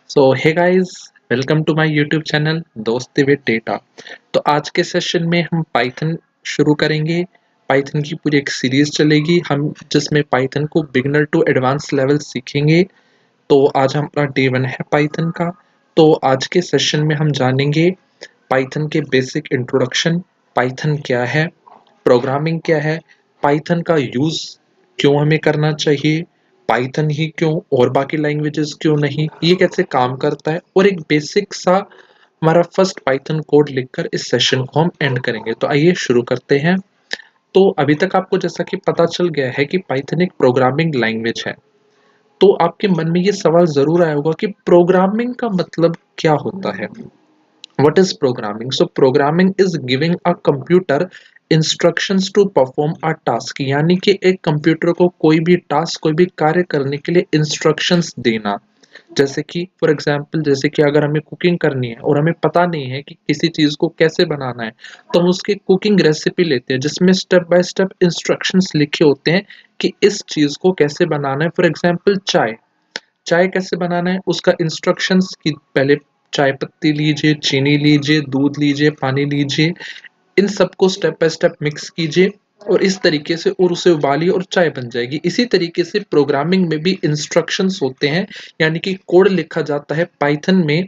So hey guys, welcome to my YouTube channel Dosti with data. तो आज के session में हम पाइथन शुरू करेंगे। पाइथन की पूरी एक सीरीज चलेगी हम जिसमें पाइथन को बिगिनर टू एडवांस लेवल सीखेंगे। तो आज हमारा डे 1 है पाइथन का। तो आज के सेशन में हम जानेंगे पाइथन के बेसिक इंट्रोडक्शन, पाइथन क्या है, प्रोग्रामिंग क्या है, पाइथन का यूज़ क्यों हमें करना चाहिए, पाइथन ही क्यों और बाकी लैंग्वेजेस क्यों नहीं, ये कैसे काम करता है, और एक बेसिक सा हमारा फर्स्ट पाइथन कोड लिखकर इस सेशन को हम एंड करेंगे। तो आइए शुरू करते हैं। तो अभी तक आपको जैसा कि पता चल गया है कि पाइथन एक प्रोग्रामिंग लैंग्वेज है। तो आपके मन में ये सवाल ज़रूर आया होगा कि प्रोग्रामिंग का मतलब क्या होता है। What is programming? So programming is giving a computer instructions to perform a task, यानी कि एक कंप्यूटर को कोई भी टास्क, कोई भी कार्य करने के लिए इंस्ट्रक्शंस देना। जैसे कि फॉर एग्जांपल, जैसे कि अगर हमें कुकिंग करनी है और हमें पता नहीं है कि किसी चीज़ को कैसे बनाना है, तो हम उसकी कुकिंग रेसिपी लेते हैं जिसमें स्टेप बाय स्टेप इंस्ट्रक्शंस लिखे होते हैं कि इस चीज़ को कैसे बनाना है। फॉर एग्जांपल चाय, चाय कैसे बनाना है उसका इंस्ट्रक्शंस कि पहले चाय पत्ती लीजिए, चीनी लीजिए, दूध लीजिए, पानी लीजिए, इन सबको स्टेप बाय स्टेप मिक्स कीजिए और इस तरीके से और उसे उबालिए और चाय बन जाएगी। इसी तरीके से प्रोग्रामिंग में भी इंस्ट्रक्शंस होते हैं, यानी कि कोड लिखा जाता है पाइथन में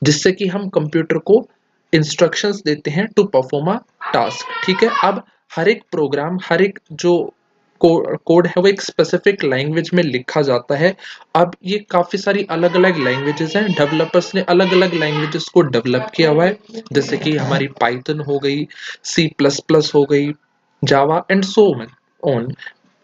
जिससे कि हम कंप्यूटर को इंस्ट्रक्शंस देते हैं टू परफॉर्म अ टास्क। ठीक है, अब हर एक प्रोग्राम, हर एक जो कोड है वो एक स्पेसिफिक लैंग्वेज में लिखा जाता है। अब ये काफ़ी सारी अलग-अलग लैंग्वेजेस हैं, डेवलपर्स ने अलग-अलग लैंग्वेजेस को डेवलप किया हुआ है, जैसे कि हमारी पाइथन हो गई, सी प्लस प्लस हो गई, जावा एंड सो ऑन।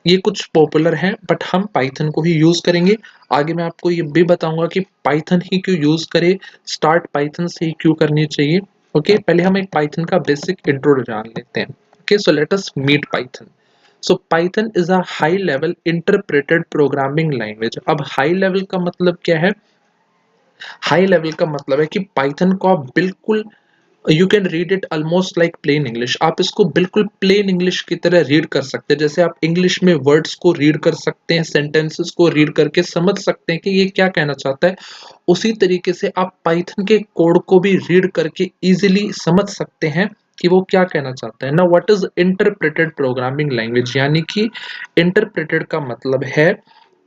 ये कुछ पॉपुलर हैं बट हम पाइथन को ही यूज़ करेंगे। आगे मैं आपको ये भी बताऊंगा कि पाइथन ही क्यों यूज़ करें, स्टार्ट पाइथन से ही क्यों करनी चाहिए। ओके, पहले हम एक पाइथन का बेसिक इंट्रो जान लेते हैं। Okay, so let us meet Python. So Python is a high level interpreted programming language. अब हाई लेवल का मतलब क्या है? हाई लेवल का मतलब है कि पाइथन को आप बिल्कुल, you can read it almost like plain English. आप इसको बिल्कुल प्लेन इंग्लिश की तरह रीड कर सकते हैं। जैसे आप इंग्लिश में वर्ड्स को रीड कर सकते हैं, सेंटेंसेस को रीड करके समझ सकते हैं कि ये क्या कहना चाहता है, उसी तरीके से आप पाइथन के कोड को भी रीड करके इजीली समझ सकते हैं कि वो क्या कहना चाहता है ना। What is interpreted programming language, यानी कि इंटरप्रेटेड का मतलब है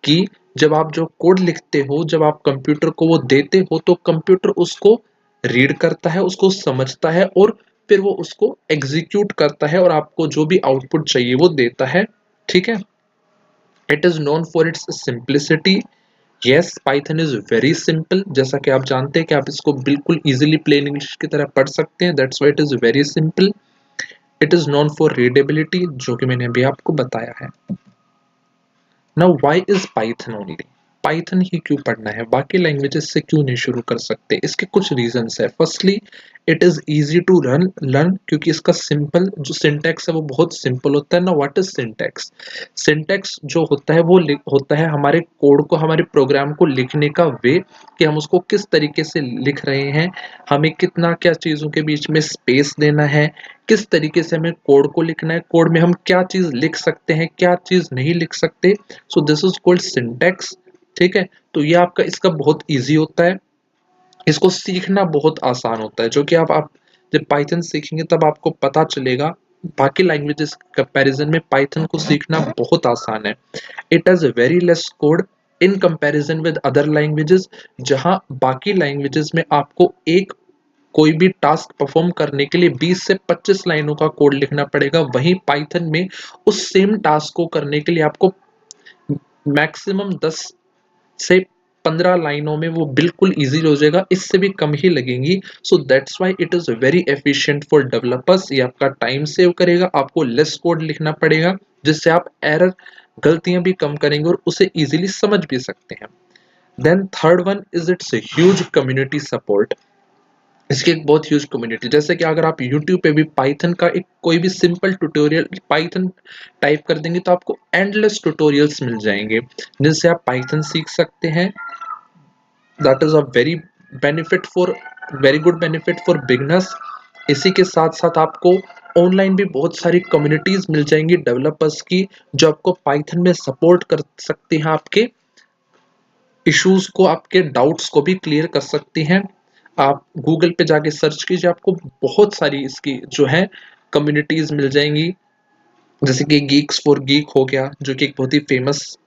कि जब आप जो कोड लिखते हो, जब आप कंप्यूटर को वो देते हो, तो कंप्यूटर उसको रीड करता है, उसको समझता है और फिर वो उसको एग्जीक्यूट करता है और आपको जो भी आउटपुट चाहिए वो देता है। ठीक है, it is known for its simplicity. Yes, Python is very simple, जैसा कि आप जानते हैं कि आप इसको बिल्कुल इजीली प्लेन इंग्लिश की तरह पढ़ सकते हैं। That's why it is very simple. It is known for readability, जो कि मैंने अभी आपको बताया है। Now why is Python only? Python ही क्यों पढ़ना है, बाकी लैंग्वेजेस से क्यों नहीं शुरू कर सकते? इसके कुछ रीजंस है। Firstly, it is easy to learn, क्योंकि इसका सिंपल जो सिंटैक्स है वो बहुत सिंपल होता है ना। What is syntax? सिंटैक्स जो होता है वो होता है हमारे कोड को, हमारे प्रोग्राम को लिखने का वे, कि हम उसको किस तरीके से लिख रहे हैं, हमें कितना क्या चीज़ों के बीच में स्पेस देना है, किस तरीके से हमें कोड को लिखना है, कोड में हम क्या चीज़ लिख सकते हैं, क्या चीज़ नहीं लिख सकते। सो दिस इज कॉल्ड सिंटैक्स। ठीक है, तो ये आपका इसका बहुत इजी होता है, इसको सीखना बहुत आसान होता है, जो कि आप जब पाइथन सीखेंगे तब आपको पता चलेगा। बाकी लैंग्वेजेस कंपैरिजन में पाइथन को सीखना बहुत आसान है। It has very less code in comparison with other languages. जहां बाकी लैंग्वेजेस में आपको एक कोई भी टास्क परफॉर्म करने के लिए 20 से 25 लाइनों का कोड लिखना पड़ेगा, वहीं पाइथन में उस सेम टास्क को करने के लिए आपको मैक्सिमम 10 से 15 लाइनों में वो बिल्कुल इजी हो जाएगा, इससे भी कम ही लगेंगी। So that's why it is very efficient for developers. ये आपका टाइम सेव करेगा, आपको लेस कोड लिखना पड़ेगा, जिससे आप एरर, गलतियां भी कम करेंगे और उसे इजीली समझ भी सकते हैं। Then third one is it's huge community support. इसकी एक बहुत ह्यूज कम्युनिटी, जैसे कि अगर आप यूट्यूब पे भी पाइथन का एक कोई भी सिंपल ट्यूटोरियल पाइथन टाइप कर देंगे तो आपको एंडलेस ट्यूटोरियल्स मिल जाएंगे जिनसे आप पाइथन सीख सकते हैं। That is a very good benefit for beginners. इसी के साथ साथ आपको ऑनलाइन भी बहुत सारी कम्युनिटीज मिल जाएंगी डेवलपर्स की, जो आपको पाइथन में सपोर्ट कर सकती हैं आपके इश्यूज को, आपके डाउट्स को भी क्लियर कर सकती हैं। आप गूगल पे जाके सर्च कीजिए, आपको बहुत सारी इसकी जो है कम्युनिटीज मिल जाएंगी। जैसे कि गीक्स फॉर गीक हो गया, जो कि एक बहुत ही फेमस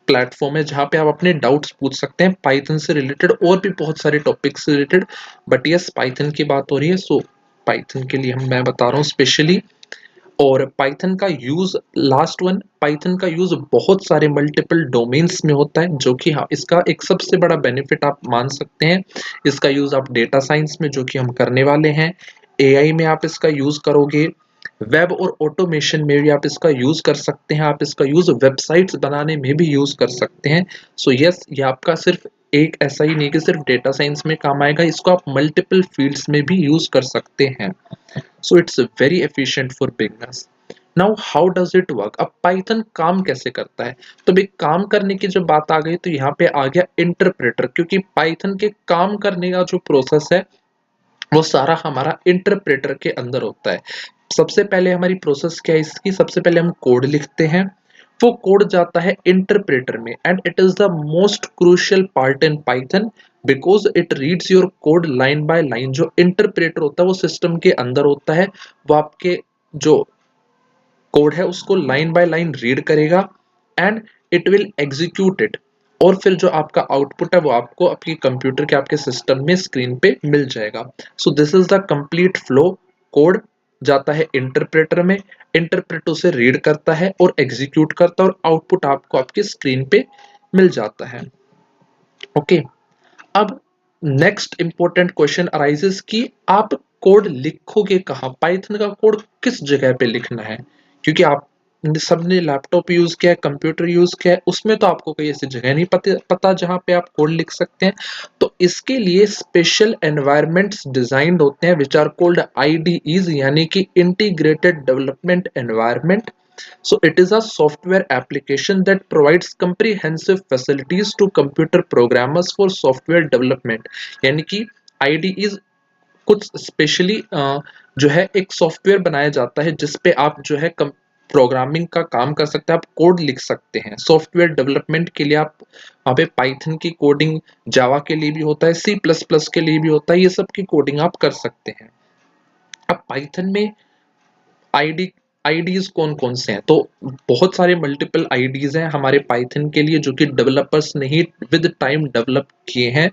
प्लेटफॉर्म है जहाँ पे आप अपने डाउट्स पूछ सकते हैं पाइथन से रिलेटेड, और भी बहुत सारे टॉपिक से रिलेटेड। बट यस, पाइथन की बात हो रही है, सो पाइथन के लिए मैं बता रहा हूँ स्पेशली। और पाइथन का यूज, लास्ट वन, पाइथन का यूज बहुत सारे मल्टीपल डोमेन्स में होता है, जो कि हाँ, इसका एक सबसे बड़ा बेनिफिट आप मान सकते हैं। इसका यूज आप डेटा साइंस में, जो कि हम करने वाले हैं, एआई में आप इसका यूज करोगे, वेब और ऑटोमेशन में भी आप इसका यूज कर सकते हैं, आप इसका यूज वेबसाइट्स बनाने में भी यूज कर सकते हैं। सो यस, ये आपका सिर्फ एक ऐसा ही नहीं कि सिर्फ डेटा साइंस में काम आएगा, इसको आप मल्टीपल फील्ड्स में भी यूज कर सकते हैं। So it's very efficient for beginners. Now how does it work? अब पाइथन काम कैसे करता है? तो भाई, काम करने की जब बात आ गई तो यहाँ पे आ गया इंटरप्रेटर, क्योंकि पाइथन के काम करने का जो प्रोसेस है वो सारा हमारा इंटरप्रेटर के अंदर होता है। सबसे पहले हमारी प्रोसेस क्या है इसकी? सबसे पहले हम कोड लिखते हैं, वो कोड जाता है इंटरप्रेटर में, and it is the most crucial part in Python because it reads your code line by line. जो इंटरप्रेटर होता है वो सिस्टम के अंदर होता है, वो आपके जो कोड है उसको लाइन बाय लाइन रीड करेगा, and it will execute it. और फिर जो आपका आउटपुट है वो आपको आपके कंप्यूटर के, आपके सिस्टम में स्क्रीन पे मिल जाएगा। सो this is the complete flow. Code जाता है इंटरप्रेटर में, इंटरप्रेटर उसे रीड करता है और एग्जीक्यूट करता है, और आउटपुट आपको आपकी स्क्रीन पे मिल जाता है। ओके, अब नेक्स्ट इंपॉर्टेंट क्वेश्चन अराइजेस कि आप कोड लिखोगे कहाँ? पाइथन का कोड किस जगह पे लिखना है? क्योंकि आप सबने लैपटॉप यूज किया है, कंप्यूटर यूज किया है, उसमें तो आपको कोई ऐसी जगह नहीं पता जहाँ पे आप कोड लिख सकते हैं। तो इसके लिए स्पेशल एनवायरनमेंट्स डिजाइंड होते हैं, विच आर कॉल्ड आईडीईज, यानी कि integrated development environment. So it is a software application that provides comprehensive facilities to computer programmers for software development। यानी कि IDEs कुछ स्पेशली जो है एक सॉफ्टवेयर बनाया जाता है जिसपे आप जो है प्रोग्रामिंग का काम कर सकते हैं, आप कोड लिख सकते हैं। सॉफ्टवेयर डेवलपमेंट के लिए आप वहाँ पे पाइथन की कोडिंग, जावा के लिए भी होता है, सी प्लस प्लस के लिए भी होता है, ये सब की कोडिंग आप कर सकते हैं। अब पाइथन में आईडी आईडीज कौन कौन से हैं? तो बहुत सारे मल्टीपल आईडीज हैं हमारे पाइथन के लिए, जो कि डेवलपर्स ने ही विद टाइम डेवलप किए हैं।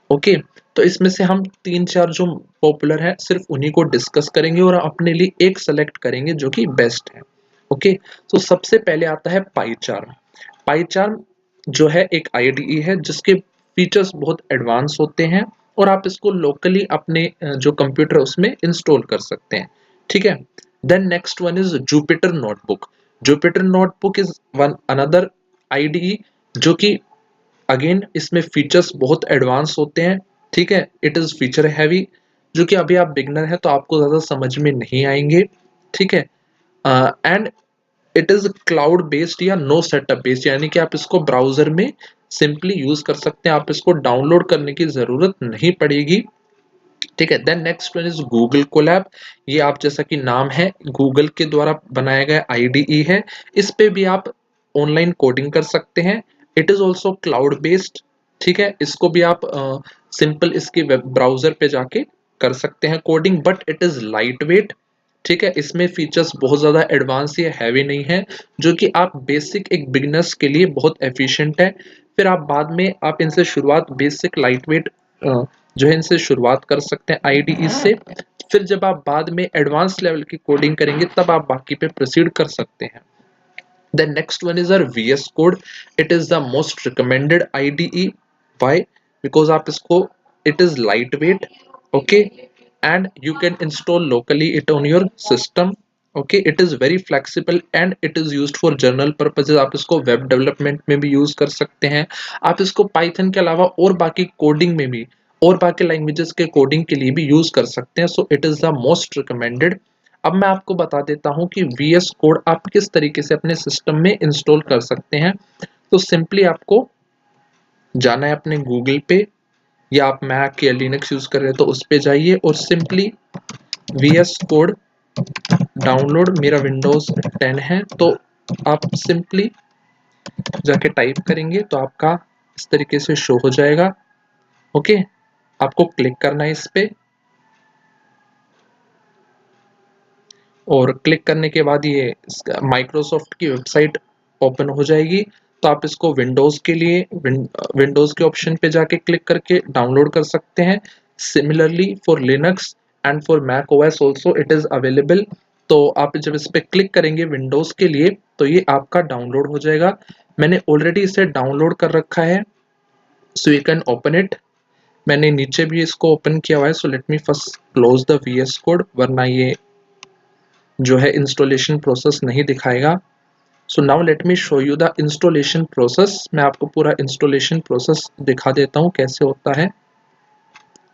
ओके, तो इसमें से हम तीन चार जो पॉपुलर है सिर्फ उन्हीं को डिस्कस करेंगे और अपने लिए एक सेलेक्ट करेंगे जो कि बेस्ट है। ओके, तो सबसे पहले आता है पाईचार्म। पाईचार्म जो है एक आईडीई है जिसके फीचर्स बहुत एडवांस होते हैं, और आप इसको लोकली अपने जो कंप्यूटर उसमें इंस्टॉल कर सकते हैं। ठीक है, then next one is Jupyter notebook. Jupyter notebook is one another IDE, जो कि अगेन इसमें फीचर्स बहुत एडवांस होते हैं। ठीक है, इट इज फीचर हैवी, जो कि अभी आप बिगनर है तो आपको ज्यादा समझ में नहीं आएंगे। ठीक है, and it is cloud based या नो सेटअप बेस्ड, यानी कि आप इसको ब्राउजर में सिंपली यूज कर सकते हैं, आप इसको डाउनलोड करने की जरूरत नहीं पड़ेगी। ठीक है, then next one is Google Colab. ये आप जैसा कि नाम है, गूगल के द्वारा बनाया गया आईडीई है, इस पे भी आप ऑनलाइन कोडिंग कर सकते हैं। It is also cloud based. ठीक है, इसको भी आप सिंपल इसके वेब ब्राउजर पे जाके कर सकते हैं coding, but it is light weight. ठीक है, इसमें फीचर्स बहुत ज़्यादा एडवांस या हैवी नहीं है, जो कि आप बेसिक एक बिगनर्स के लिए बहुत एफिशिएंट है। फिर आप बाद में आप इनसे शुरुआत बेसिक लाइट वेट जो है इनसे शुरुआत कर सकते हैं आईडीई से। फिर जब आप बाद में एडवांस लेवल की कोडिंग करेंगे तब आप बाकी पे प्रोसीड कर सकते हैं। The next one is our VS Code. It is the most recommended IDE. Why? Because आप इसको it is lightweight, okay, and you can install locally it on your system. Okay, it is very flexible and it is used for general purposes. आप इसको web development में भी use कर सकते हैं, आप इसको पाइथन के अलावा और बाकी कोडिंग में भी और बाकी लैंग्वेजेस के कोडिंग के लिए भी यूज कर सकते हैं। So it is the most recommended. अब मैं आपको बता देता हूं कि VS कोड आप किस तरीके से अपने सिस्टम में इंस्टॉल कर सकते हैं। तो सिंपली आपको जाना है अपने गूगल पे, या आप मैक या लिनक्स यूज कर रहे हैं तो उस पे जाइए और सिंपली VS कोड डाउनलोड, मेरा विंडोज 10 है तो आप सिंपली जाके टाइप करेंगे तो आपका इस तरीके से शो हो जाएगा। ओके, आपको क्लिक करना है इस पे और क्लिक करने के बाद ये माइक्रोसॉफ्ट की वेबसाइट ओपन हो जाएगी। तो आप इसको विंडोज़ के लिए विंडोज़ के ऑप्शन पे जाके क्लिक करके डाउनलोड कर सकते हैं। Similarly for Linux and for Mac OS also it is available. तो आप जब इस पे क्लिक करेंगे विंडोज़ के लिए तो ये आपका डाउनलोड हो जाएगा। मैंने ऑलरेडी इसे डाउनलोड कर रखा है, so you can open it. मैंने नीचे भी इसको ओपन किया हुआ है, so let me first close the VS code, वरना ये जो है इंस्टॉलेशन प्रोसेस नहीं दिखाएगा। So now let me show you the installation process. मैं आपको पूरा इंस्टॉलेशन प्रोसेस दिखा देता हूँ कैसे होता है।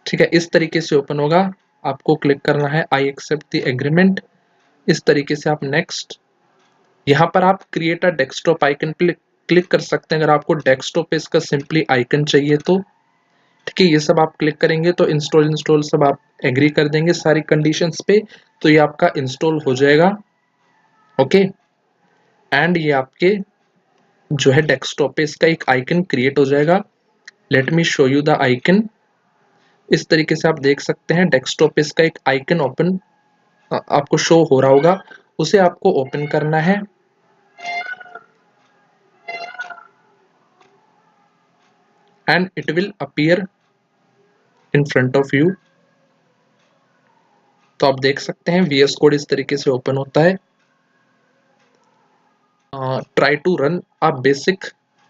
ठीक है, इस तरीके से ओपन होगा। आपको क्लिक करना है आई एक्सेप्ट द एग्रीमेंट। इस तरीके से आप नेक्स्ट, यहाँ पर आप क्रिएट अ डेस्कटॉप आइकन पे क्लिक कर सकते हैं अगर आपको डेस्कटॉप पे इसका सिंपली आइकन चाहिए तो। ठीक है, ये सब आप क्लिक करेंगे तो इंस्टॉल सब आप एग्री कर देंगे सारी कंडीशंस पे, तो ये आपका इंस्टॉल हो जाएगा। ओके, एंड ये आपके जो है डेस्कटॉप पे इसका एक आइकन क्रिएट हो जाएगा। Late me show you the icon. इस तरीके से आप देख सकते हैं डेस्कटॉप पे इसका एक आइकन ओपन आपको शो हो रहा होगा, उसे आपको ओपन करना है। And it will appear in front of you. तो आप देख सकते हैं वीएस कोड इस तरीके से ओपन होता है। Try to run a basic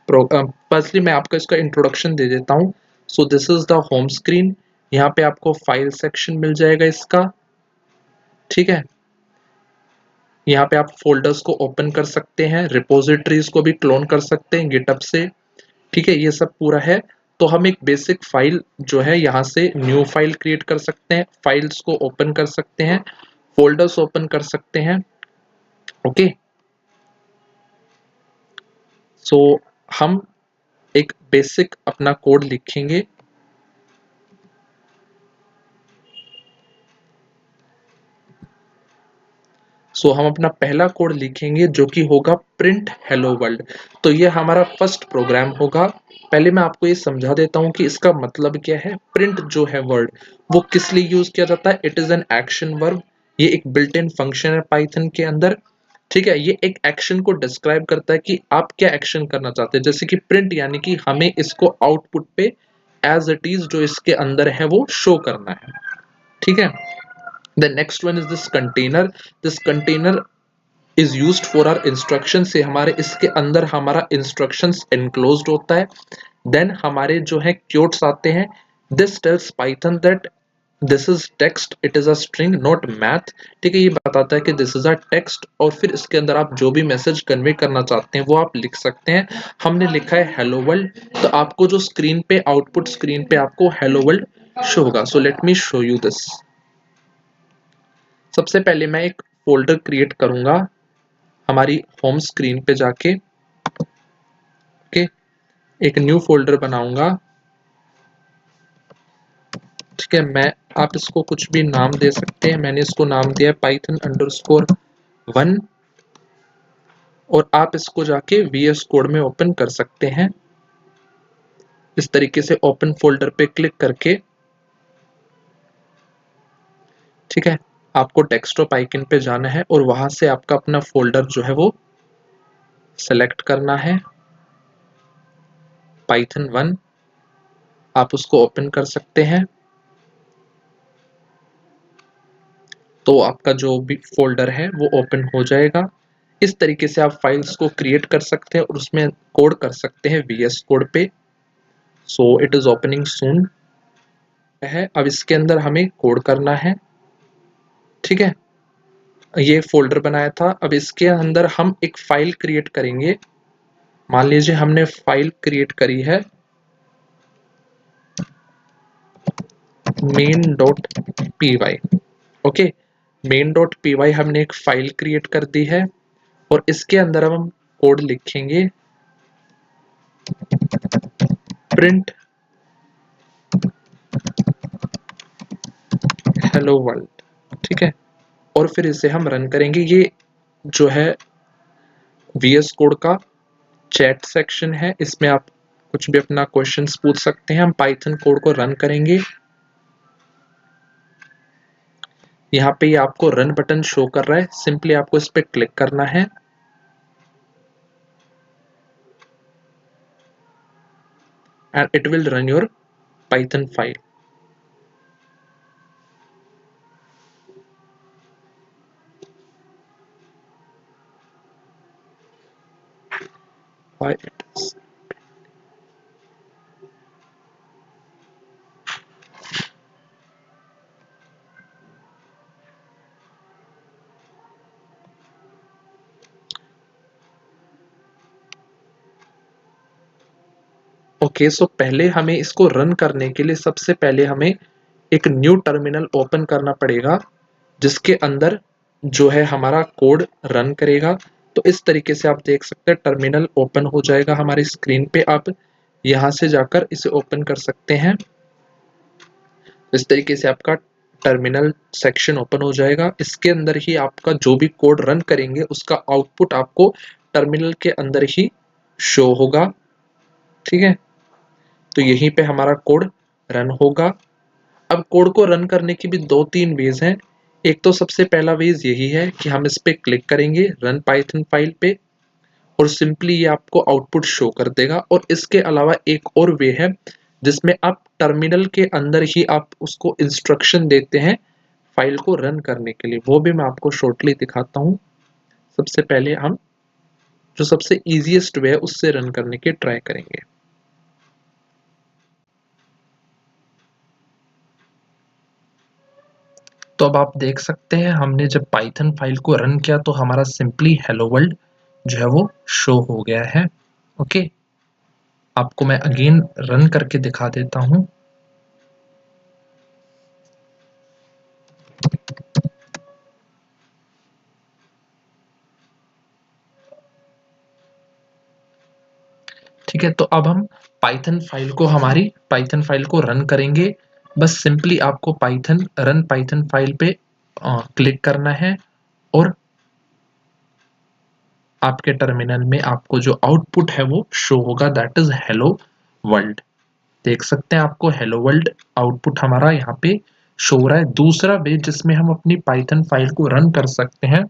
program. Firstly मैं आपको इसका इंट्रोडक्शन दे देता हूँ। So this is the home screen. यहाँ पे आपको फाइल सेक्शन मिल जाएगा इसका। ठीक है, यहाँ पे आप फोल्डर्स को ओपन कर सकते हैं, रिपोजिटरीज को भी क्लोन कर सकते हैं गिटहब से। ठीक है, ये सब पूरा है। तो हम एक बेसिक फाइल जो है यहाँ से न्यू फाइल क्रिएट कर सकते हैं, फाइल्स को ओपन कर सकते हैं, फोल्डर्स ओपन कर सकते हैं। ओके, सो हम एक बेसिक अपना कोड लिखेंगे। सो हम अपना पहला कोड लिखेंगे जो कि होगा प्रिंट हेलो वर्ल्ड। तो ये हमारा फर्स्ट प्रोग्राम होगा। पहले मैं आपको ये समझा देता हूँ कि इसका मतलब क्या है। प्रिंट जो है वर्ड वो किस लिए यूज किया जाता है। It is an action verb. ये एक बिल्ट इन फंक्शन है पाइथन के अंदर। ठीक है, ये एक एक्शन को डिस्क्राइब करता है कि आप क्या एक्शन करना चाहते हैं। जैसे कि प्रिंट यानी कि हमें इसको आउटपुट पे एज इट इज जो इसके अंदर है वो शो करना है। ठीक है, the next one is this container. this container is used for our instruction से हमारे इसके अंदर हमारा instructions enclosed होता है। then हमारे जो है quotes आते हैं। this tells python that this is text, it is a string not math। ठीक है, ये बताता है कि this is a text और फिर इसके अंदर आप जो भी मैसेज कन्वे करना चाहते हैं वो आप लिख सकते हैं। हमने लिखा है हेलो वर्ल्ड, तो आपको जो स्क्रीन पे आउटपुट स्क्रीन पे आपको हेलो वर्ल्ड शो होगा। सो let me show you this. सबसे पहले मैं एक फोल्डर क्रिएट करूंगा हमारी होम स्क्रीन पे जाके। ओके, एक न्यू फोल्डर बनाऊंगा। ठीक है, मैं आप इसको कुछ भी नाम दे सकते हैं। मैंने इसको नाम दिया है python_1 और आप इसको जाके VS कोड में ओपन कर सकते हैं। इस तरीके से ओपन फोल्डर पे क्लिक करके। ठीक है, आपको डेस्कटॉप आइकन पे जाना है और वहां से आपका अपना फोल्डर जो है वो सेलेक्ट करना है python1। आप उसको ओपन कर सकते हैं। तो आपका जो भी फोल्डर है वो ओपन हो जाएगा। इस तरीके से आप फाइल्स को क्रिएट कर सकते हैं और उसमें कोड कर सकते हैं VS कोड पे। So it is opening soon है। अब इसके अंदर हमें कोड करना है। ठीक है, ये फोल्डर बनाया था, अब इसके अंदर हम एक फाइल क्रिएट करेंगे। मान लीजिए हमने फाइल क्रिएट करी है main.py। ओके, main.py हमने एक फाइल क्रिएट कर दी है और इसके अंदर हम कोड लिखेंगे प्रिंट हेलो वर्ल्ड। ठीक है, और फिर इसे हम रन करेंगे। ये जो है VS कोड का चैट सेक्शन है, इसमें आप कुछ भी अपना क्वेश्चंस पूछ सकते हैं। हम पाइथन कोड को रन करेंगे। यहाँ पे ये आपको रन बटन शो कर रहा है, सिंपली आपको इस पे क्लिक करना है। And it will run your Python file. Why it is okay. So पहले हमें इसको रन करने के लिए सबसे पहले हमें एक न्यू टर्मिनल ओपन करना पड़ेगा, जिसके अंदर जो है हमारा कोड रन करेगा। तो इस तरीके से आप देख सकते हैं टर्मिनल ओपन हो जाएगा हमारी स्क्रीन पे। आप यहाँ से जाकर इसे ओपन कर सकते हैं। इस तरीके से आपका टर्मिनल सेक्शन ओपन हो जाएगा। इसके अंदर ही आपका जो भी कोड रन करेंगे उसका आउटपुट आपको टर्मिनल के अंदर ही शो होगा। ठीक है, तो यहीं पे हमारा कोड रन होगा। अब कोड को रन करने की भी 2-3 वेज हैं। एक तो सबसे पहला वेज यही है कि हम इस पे क्लिक करेंगे रन पाइथन फाइल पे, और सिंपली ये आपको आउटपुट शो कर देगा। और इसके अलावा एक और वे है जिसमें आप टर्मिनल के अंदर ही आप उसको इंस्ट्रक्शन देते हैं फाइल को रन करने के लिए। वो भी मैं आपको शॉर्टली दिखाता हूँ। सबसे पहले हम जो सबसे इजीएस्ट वे है उससे रन करने की ट्राई करेंगे। तो अब आप देख सकते हैं हमने जब पाइथन फाइल को रन किया तो हमारा सिंपली हेलो वर्ल्ड जो है वो शो हो गया है। ओके, आपको मैं अगेन रन करके दिखा देता हूं। ठीक है, तो अब हम हमारी पाइथन फाइल को रन करेंगे। बस सिंपली आपको रन पाइथन फाइल पे क्लिक करना है, और आपके टर्मिनल में आपको जो आउटपुट है वो शो होगा, दैट इज हेलो वर्ल्ड। देख सकते हैं आपको हेलो वर्ल्ड आउटपुट हमारा यहाँ पे शो हो रहा है। दूसरा वे जिसमें हम अपनी पाइथन फाइल को रन कर सकते हैं,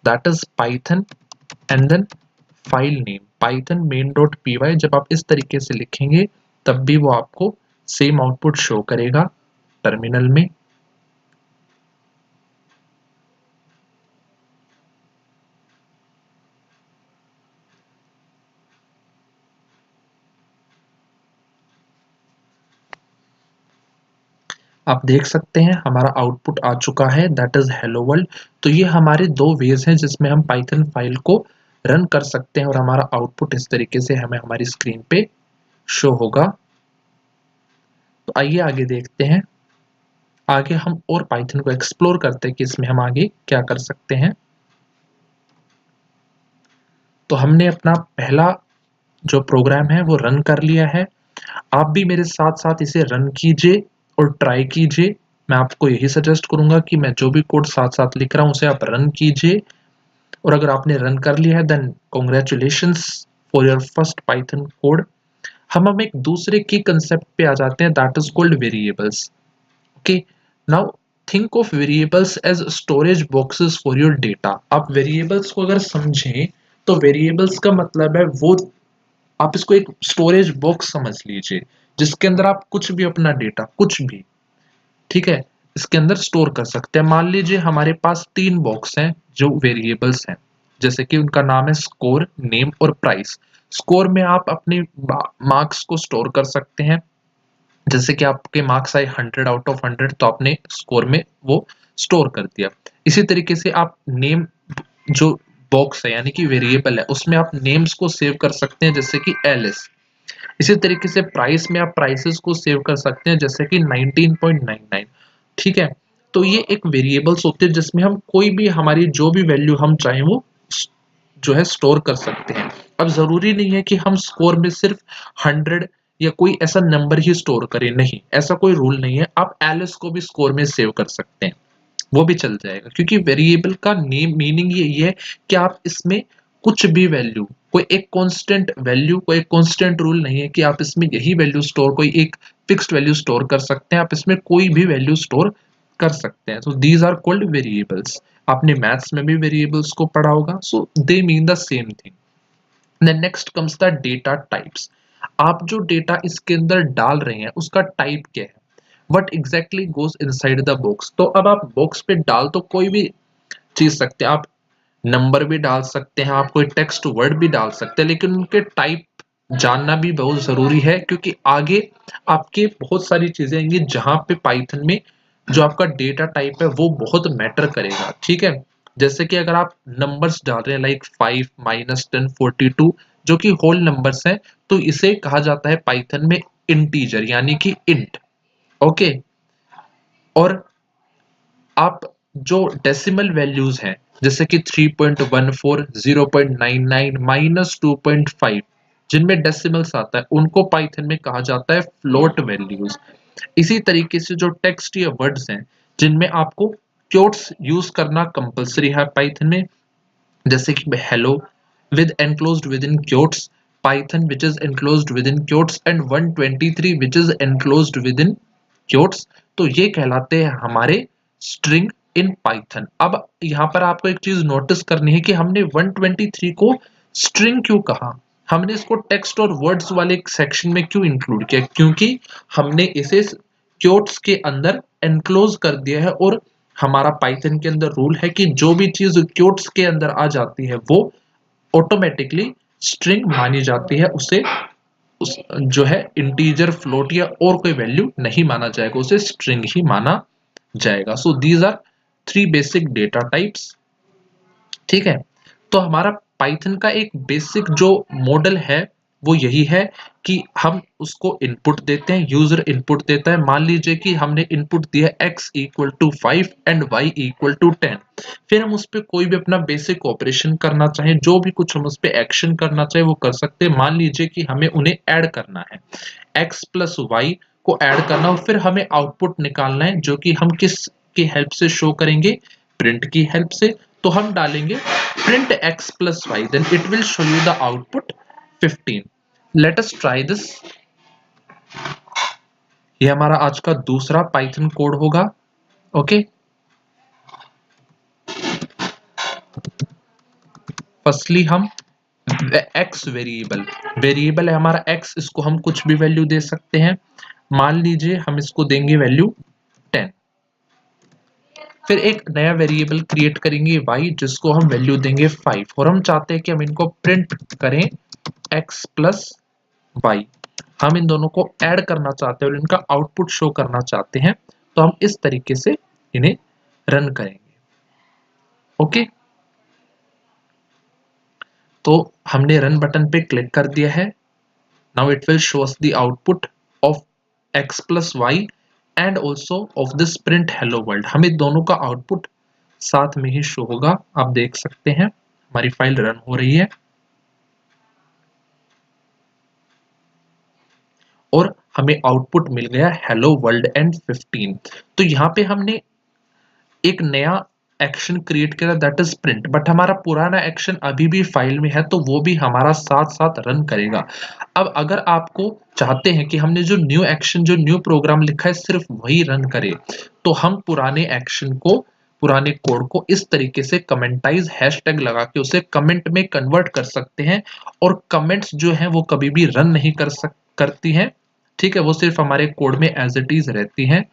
that is Python and then file name Python main dot P Y. जब आप इस तरीके से लिखेंगे तब भी वो आपको सेम आउटपुट शो करेगा टर्मिनल में। आप देख सकते हैं हमारा आउटपुट आ चुका है, दैट इज हेलो वर्ल्ड। तो ये हमारे दो वेज हैं जिसमें हम पाइथन फाइल को रन कर सकते हैं, और हमारा आउटपुट इस तरीके से हमें हमारी स्क्रीन पे शो होगा। तो आइए आगे देखते हैं। आगे हम और पाइथन को एक्सप्लोर करते हैं कि इसमें हम आगे क्या कर सकते हैं। तो हमने अपना पहला जो प्रोग्राम है वो रन कर लिया है। आप भी मेरे साथ साथ इसे रन कीजिए और ट्राई कीजिए। मैं आपको यही सजेस्ट करूंगा कि मैं जो भी कोड साथ साथ लिख रहा हूं उसे आप रन कीजिए। और अगर आपने रन कर लिया है then congratulations for your first Python code. हम एक दूसरे की कंसेप्ट पे आ जाते हैं, that is called variables. Okay, now think of variables as storage boxes for your data. आप वेरिएबल्स को अगर समझें तो वेरिएबल्स का मतलब है वो, आप इसको एक स्टोरेज बॉक्स समझ लीजिए जिसके अंदर आप कुछ भी अपना डेटा, कुछ भी, ठीक है, इसके अंदर स्टोर कर सकते हैं। मान लीजिए हमारे पास 3 बॉक्स हैं जो वेरिएबल्स हैं, जैसे कि उनका नाम है स्कोर, नेम और प्राइस। स्कोर में आप अपने मार्क्स को स्टोर कर सकते हैं। जैसे कि आपके मार्क्स आए 100 आउट ऑफ 100, तो आपने स्कोर में वो स्टोर कर दिया। इसी तरीके से आप नेम जो बॉक्स है यानी कि वेरिएबल है उसमें आप नेम्स को सेव कर सकते हैं, जैसे कि एलिस। इसी तरीके से प्राइस में आप प्राइसेस को सेव कर सकते हैं, जैसे कि 19.99। ठीक है, तो ये एक वेरिएबल्स होते हैं जिसमें हम कोई भी हमारी जो भी वैल्यू हम चाहें वो जो है स्टोर कर सकते हैं। अब जरूरी नहीं है कि हम स्कोर में सिर्फ 100 या कोई ऐसा नंबर ही स्टोर करें, नहीं, ऐसा कोई रूल नहीं है। आप एलिस को भी स्कोर में सेव कर सकते हैं, वो भी चल जाएगा, क्योंकि वेरिएबल का नेम मीनिंग ये है कि आप इसमें कुछ भी वैल्यू, कोई एक कांस्टेंट वैल्यू, कोई एक कांस्टेंट रूल नहीं है कि आप इसमें यही वैल्यू स्टोर, कोई एक फिक्स्ड वैल्यू स्टोर कर सकते हैं, आप इसमें कोई भी वैल्यू स्टोर कर सकते हैं। So these are called variables. आपने मैथ्स में भी वेरिएबल्स को पढ़ा होगा, so they mean the same thing. Then next comes the data types. आप जो डेटा इसके अंदर डाल रहे हैं उसका टाइप क्या है, what exactly goes inside the box. तो अब आप बॉक्स पे डाल तो कोई भी चीज सकते हैं, आप नंबर भी डाल सकते हैं, आप कोई टेक्स्ट वर्ड भी डाल सकते हैं, लेकिन उनके टाइप जानना भी बहुत जरूरी है, क्योंकि आगे आपके बहुत सारी चीजें आएंगी जहां पे पाइथन में जो आपका डेटा टाइप है वो बहुत मैटर करेगा। ठीक है, जैसे कि अगर आप नंबर्स डाल रहे हैं लाइक 5 -10 42 जो कि होल नंबर्स हैं, तो इसे कहा जाता है पाइथन में इंटीजर यानी कि इंट। ओके, और आप जो डेसिमल वैल्यूज हैं जैसे कि 3.14 0.99 -2.5 जिनमें डेसिमल्स आता है उनको पाइथन में कहा जाता है फ्लोट वैल्यूज। इसी तरीके से जो टेक्स्ट या वर्ड्स हैं जिनमें आपको क्योट्स यूज करना कंपलसरी है पाइथन में, जैसे कि hello with enclosed within quotes, Python which is enclosed within quotes and 123 which is enclosed within quotes, तो ये कहलाते हैं हमारे स्ट्रिंग इन पाइथन। अब यहाँ पर आपको एक चीज नोटिस करनी है कि हमने 123 को स्ट्रिंग क्यों कहा, हमने इसको टेक्स्ट और वर्ड्स वाले सेक्शन में क्यों इंक्लूड किया, क्योंकि हमने इसे क्योट्स के अंदर एनक्लोज कर दिया है, और हमारा पाइथन के अंदर रूल है कि जो भी चीज क्योट्स के अंदर आ जाती है वो ऑटोमेटिकली स्ट्रिंग मानी जाती है, उसे उस जो है इंटीजर फ्लोट या और कोई वैल्यू नहीं माना जाएगा, उसे स्ट्रिंग ही माना जाएगा। So these are 3 basic data types. ठीक है, तो हमारा पाइथन का एक बेसिक जो मॉडल है वो यही है कि हम उसको इनपुट देते हैं, यूजर इनपुट देता है। मान लीजिए कि हमने इनपुट दिया x equal to 5 and y equal to 10, फिर हम उस पर कोई भी अपना बेसिक ऑपरेशन करना चाहें, जो भी कुछ हम उस पर एक्शन करना चाहे वो कर सकते हैं। मान लीजिए कि हमें उन्हें ऐड करना है, x प्लस वाई को ऐड करना, और फिर हमें आउटपुट निकालना है जो कि हम किस की हेल्प से शो करेंगे, प्रिंट की हेल्प से। तो हम डालेंगे print x plus y, then it will show you the output 15. Let us try this. ये हमारा आज का दूसरा पाइथन कोड होगा। ओके, फर्स्टली हम x वेरिएबल है हमारा x, इसको हम कुछ भी वैल्यू दे सकते हैं। मान लीजिए हम इसको देंगे वैल्यू 10। फिर एक नया वेरिएबल क्रिएट करेंगे y जिसको हम वैल्यू देंगे 5, और हम चाहते हैं कि हम इनको प्रिंट करें x प्लस y। हम इन दोनों को ऐड करना चाहते हैं और इनका आउटपुट शो करना चाहते हैं, तो हम इस तरीके से इन्हें रन करेंगे। ओके, तो हमने रन बटन पे क्लिक कर दिया है। Now it will show us the output of x plus y and also of this print hello world. हमें दोनों का आउटपुट साथ में ही शो होगा। आप देख सकते हैं हमारी फाइल रन हो रही है और हमें आउटपुट मिल गया हेलो वर्ल्ड एंड 15। तो यहाँ पे हमने एक नया एक्शन क्रिएट किया दैट इज प्रिंट, बट हमारा पुराना एक्शन अभी भी फाइल में है तो वो भी हमारा साथ साथ रन करेगा। अब अगर आपको चाहते हैं कि हमने जो न्यू एक्शन, जो न्यू प्रोग्राम लिखा है सिर्फ वही रन करे, तो हम पुराने एक्शन को, पुराने कोड को इस तरीके से कमेंटाइज हैशटैग लगा के उसे कमेंट में कन्वर्ट कर सकते हैं, और कमेंट्स जो हैं वो कभी भी रन नहीं करती हैं। ठीक है, वो सिर्फ हमारे कोड में एज इट इज रहती हैं।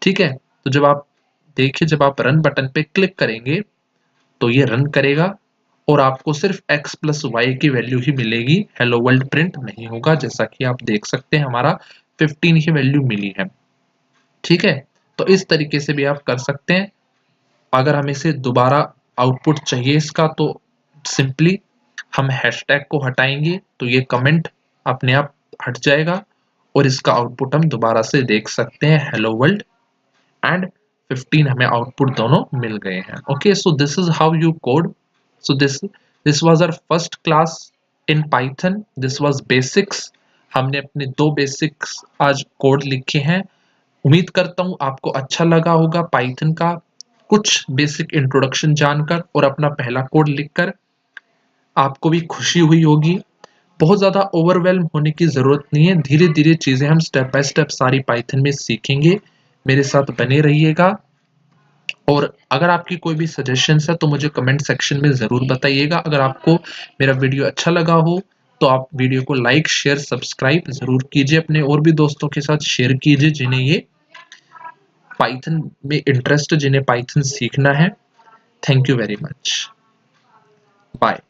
ठीक है, तो जब आप देखिए, जब आप रन बटन पे क्लिक करेंगे तो ये रन करेगा और आपको सिर्फ x प्लस वाई की वैल्यू ही मिलेगी, हेलो वर्ल्ड प्रिंट नहीं होगा। जैसा कि आप देख सकते हैं हमारा 15 ही वैल्यू मिली है। ठीक है, तो इस तरीके से भी आप कर सकते हैं। अगर हमें इसे दोबारा आउटपुट चाहिए इसका, तो सिंपली हम हैशटैग को हटाएंगे तो ये कमेंट अपने आप हट जाएगा और इसका आउटपुट हम दोबारा से देख सकते हैं, हेलो वर्ल्ड एंड 15 हमें आउटपुट दोनों मिल गए हैं। Okay, so this is how you code. So this was our first class in Python, this was basics. हमने अपने 2 बेसिक्स आज कोड लिखे हैं। उम्मीद करता हूँ आपको अच्छा लगा होगा पाइथन का कुछ बेसिक इंट्रोडक्शन जानकर और अपना पहला कोड लिखकर। आपको भी खुशी हुई होगी। बहुत ज़्यादा ओवरवेल्म होने की ज़रूरत नहीं है, धीरे-धीरे चीज़ें हम स्टेप बाय स्टेप सारी पाइथन में सीखेंगे। मेरे साथ बने रहिएगा और अगर आपकी कोई भी सजेशंस है तो मुझे कमेंट सेक्शन में ज़रूर बताइएगा। अगर आपको मेरा वीडियो अच्छा लगा हो तो आप वीडियो को लाइक, शेयर, सब्सक्राइब ज़रूर कीजिए। अपने और भी दोस्तों के साथ शेयर कीजिए जिन्हें ये पाइथन में इंटरेस्ट, जिन्हें पाइथन सीखना है। Thank you very much. Bye.